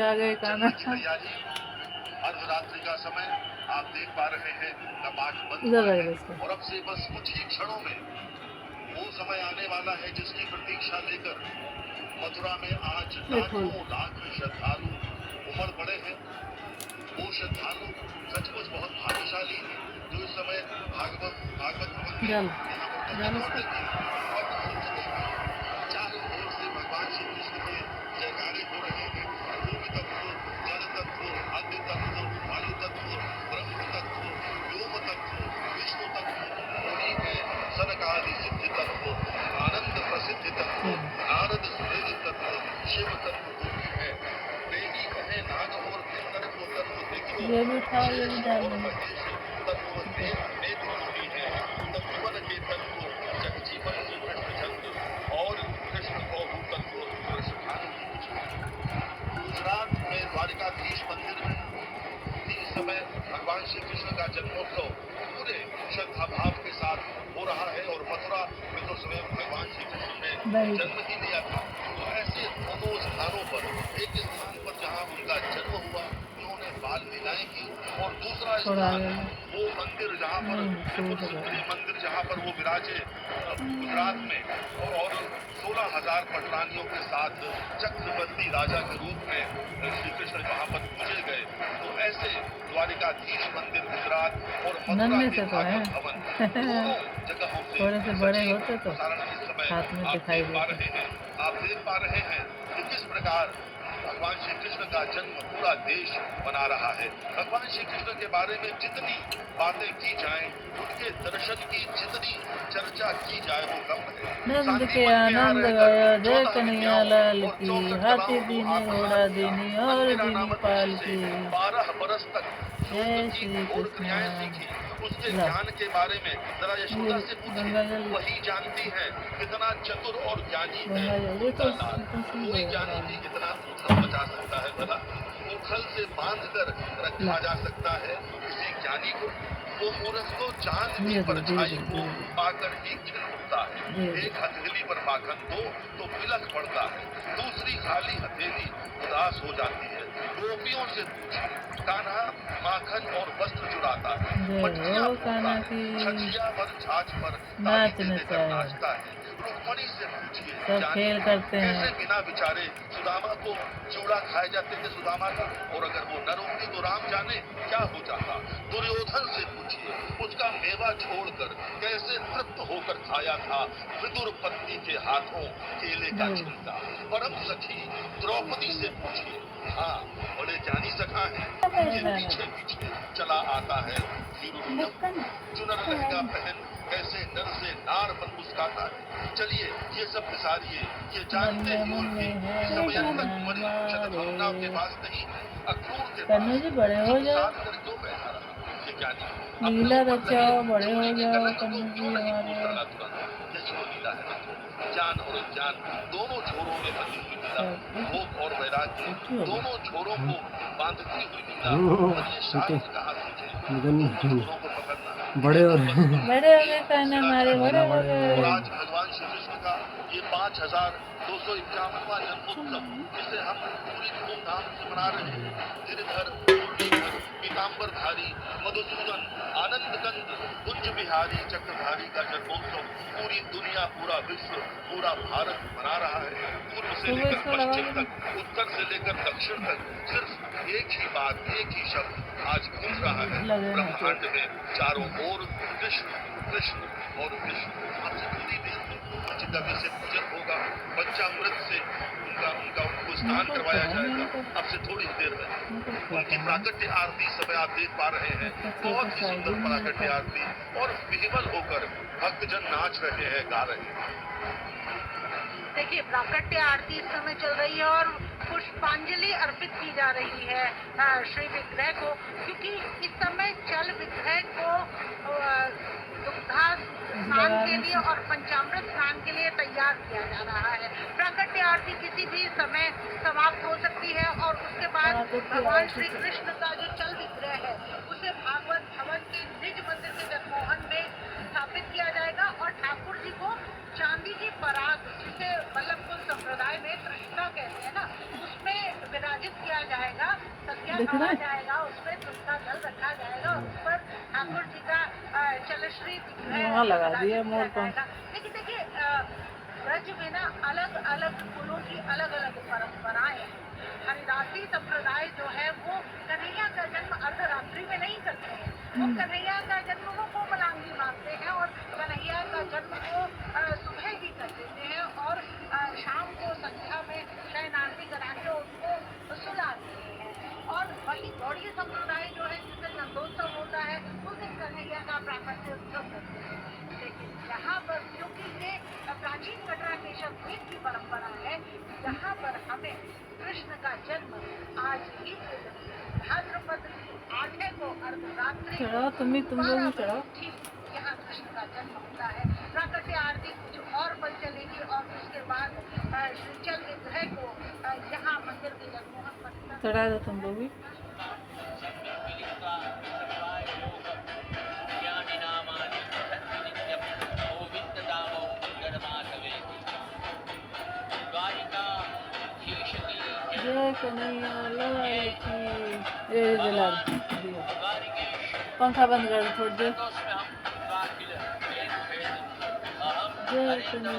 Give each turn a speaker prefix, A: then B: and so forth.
A: आ गए कान्हा।
B: अर्धरात्रि का समय आप देख पा रहे हैं, कपाट बंद
A: इधर
B: हुए
A: रख
B: हैं
A: दो इसको।
B: और अब से बस कुछ ही क्षणों में वो समय आने वाला है जिसकी प्रतीक्षा लेकर मथुरा में आज
A: ये खोल।
B: लाखों लाख श्रद्धालु उमड़ पड़े हैं। वो श्रद्धालु सचमुच बहुत भाग्यशाली हैं जो इस समय भागवत भवन में
A: डाल
B: यहाँ पर
A: डाल
B: दर्शन
A: इसको।
B: करने के लिए और चारों ओर से भगवान श्री कृष्ण के जयकारे हो रहे हैं। भूमि तत्व, जल तत्व, अग्नि तत्व, वायु तत्व, ब्रह्म तत्व, व्योम तत्व, विष्णु तत्व, वही है सनकादि सिद्धि तत्व, आनंद प्रसिद्धि तत्व, नारद सुरेश तत्व, शिव तत्व वही है। प्रेमी कहे नाग और किन्नर को तत्व देखो,
A: ये भी उठाओ, ये भी डाल
B: और
A: देना।
B: महेश तत्व नेत्र वही है। तत्वन के तत्व जगजीवन श्री कृष्ण चंद्र और कृष्ण को तत्व गुजरात में द्वारिकाधीश मंदिर में इस समय भगवान श्री कृष्ण का जन्मोत्सव पूरे श्रद्धा भाव के साथ हो रहा है और मथुरा में तो स्वयं भगवान श्री कृष्ण ने जन्म ही लिया था। तो ऐसे दोनों स्थानों पर, एक स्थान पर जहाँ उनका जन्म हुआ, उन्होंने बाल लीलाएं की, और दूसरा स्थान वो मंदिर जहाँ पर त्रिपुर सुंदरी मंदिर जहाँ पर वो विराजे गुजरात में, और 16,000 पटरानियों के साथ चक्रवर्ती राजा के रूप में श्री कृष्ण वहाँ पर पूजे गए। तो ऐसे द्वारिकाधीश मंदिर गुजरात और मथुरा के भागवत भवन दोनों जगहों से
A: थोड़े से बड़े होते तो
B: प्रसारण इस समय
A: हाथ में
B: आप
A: दिखाई
B: देख पा
A: देते।
B: रहे हैं। आप देख पा रहे हैं कि किस प्रकार भगवान श्री कृष्ण का जन्म पूरा देश मना रहा है। भगवान श्री कृष्ण के बारे में जितनी बातें की जाएं, उनके दर्शन की जितनी चर्चा की जाए वो कम है।
A: नंद के आनंद गाया जय कन्हैया लाल की, हाथी दीने घोड़ा दीनी और दीनी पाल की।
B: 12 बरस तक
A: जय श्री कृष्ण।
B: उसके ज्ञान के बारे में जरा यशोदा से
A: गंगा
B: पूछिए,
A: जल
B: वही जानती है कितना चतुर और ज्ञानी है
A: गंगा जल ये
B: उनका लाल। कोई ज्ञानी भी कितना उथल मचा सकता है भला, उखल से बांध कर रखा जा सकता है किसी ज्ञानी को। वो मूर्ख तो चांद की परछाई को पाकर ही खिल उठता है। एक हथेली पर माखन दो तो बिलख पड़ता है, दूसरी खाली हथेली उदास हो जाती है। गोपियों से पूछिए, कान्हा माखन और वस्त्र चुराता है, मटकियां फोड़ता है, छठिया पर छाछ पर ताली देकर नाचता है। रुक्मणी से पूछिए,
A: सब खेल करते हैं।
B: कैसे बिना बिचारे सुदामा को चूड़ा खाए जाते थे सुदामा का, और अगर वो न रोकती तो राम जाने क्या हो जाता। दुर्योधन से पूछिए, उसका मेवा छोड़कर कैसे तृप्त होकर खाया था विदुर पत्नी के हाथों केले का छिलका। परम सखी द्रौपदी से पूछिए, हाँ बड़े ज्ञानी सखा है, उनके पीछे पीछे चला आता है धीरुनियम। चुनर लहंगा पहन कैसे डर से नार पर मुस्काता है। चलिए ये सब विसारिए, ये जानते हुए भी समय तक मणि शतभावना के पास नहीं, अक्रूर के पास
A: बड़े हो जाओ,
B: कर क्यों बैठा रहा ये ज्ञानी।
A: लीला रचाओ, बड़े हो जाओ कन्हैया जी हमारे।
B: लीला है ज्ञान और ज्ञान दोनों छोरों में बंधी हुई लीला, भोग और वैराग्य दोनों छोरों को बांधती हुई लीला। और ये शास्त्र कहा को पकड़ना
A: बड़े हो गए कहना हमारे, बड़े हो गए।
B: आज भगवान श्री कृष्ण का ये 5,251वां जन्मोत्सव जिसे हम पूरी धूमधाम से मना रहे हैं। गिरधर पीताम्बरधारी मधुसूदन आनंद कंद कुंज बिहारी चक्रधारी का जन्मोत्सव पूरी दुनिया, पूरा विश्व, पूरा भारत मना रहा है। पूर्व से लेकर पश्चिम तक, उत्तर से लेकर दक्षिण तक सिर्फ एक ही बात, एक ही शब्द आज गूंज रहा है ब्रह्मांड में चारों ओर, कृष्ण कृष्ण और कृष्ण। आपसे थोड़ी देर में पंचगव्य से पूजन होगा, पंचामृत से उनको स्नान करवाया जाएगा। अब से थोड़ी देर में उनकी प्राकट्य आरती समय आप देख पा रहे हैं, बहुत ही सुंदर प्राकट्य आरती, और विह्वल होकर भक्तजन नाच रहे हैं, गा रहे हैं।
C: देखिए प्राकट्य आरती इस समय चल रही है और पुष्पांजलि अर्पित की जा रही है श्री विग्रह को, क्योंकि इस समय जल विग्रह को दुग्धा स्नान के लिए और पंचामृत स्नान के लिए तैयार किया जा रहा है। प्राकट्य आरती किसी भी समय समाप्त हो सकती है और उसके बाद भगवान श्री कृष्ण का जो चल विग्रह है उसे भागवत भवन के निज मंदिर के जगमोहन में स्थापित किया जाएगा और ठाकुर जी को चांदी की पराग, जिसे वल्लभ कुल संप्रदाय में कृष्णा कहते हैं ना, उसमें विराज विसर्जित किया जाएगा, संज्ञा
A: दिख रहा
C: कहा
A: है?
C: जाएगा, उसमें तुलसा जल रखा जाएगा, उस पर ठाकुर जी का चलश्री विग्रह
A: वहाँ लगा दिया
C: विराजित
A: मोर
C: किया
A: पंख।
C: जाएगा। लेकिन देखिए ब्रज में ना अलग अलग कुलों की अलग अलग परंपराएं हैं। हरिदासी संप्रदाय जो है वो कन्हैया का जन्म अर्धरात्रि में नहीं करते हैं, वो कन्हैया का जन्म वो कोमलांगी मानते हैं और कन्हैया का जन्म वो सुबह ही कर देते हैं और शाम को संध्या में शयनारती करा के उनको सुला देते हैं। और वही गौड़ीय संप्रदाय जो है जिस दिन नंदोत्सव होता है उस दिन कन्हैया का प्राकट्य उत्सव करते हैं। लेकिन यहाँ पर क्योंकि ये प्राचीन कटरा केशव पीठ की परंपरा है, यहाँ पर हमें कृष्ण का जन्म आज ही के दिन भाद्रपद की 8 को अर्धरात्रि
A: चढ़ाओ तुम लोग भी चढ़ाओ।
C: ठीक यहाँ कृष्ण का जन्म होता है। प्राकट्य आरती कुछ और पल चलेगी और उसके बाद श्रीचल विग्रह को यहाँ मंदिर के जगमोहन परिसर
A: चढ़ा दो तुम लोग भी। जय कन्हैया लाल की। ये जला दिया। पंखा बंद कर दो थोड़ी देर। जय कन्हैया।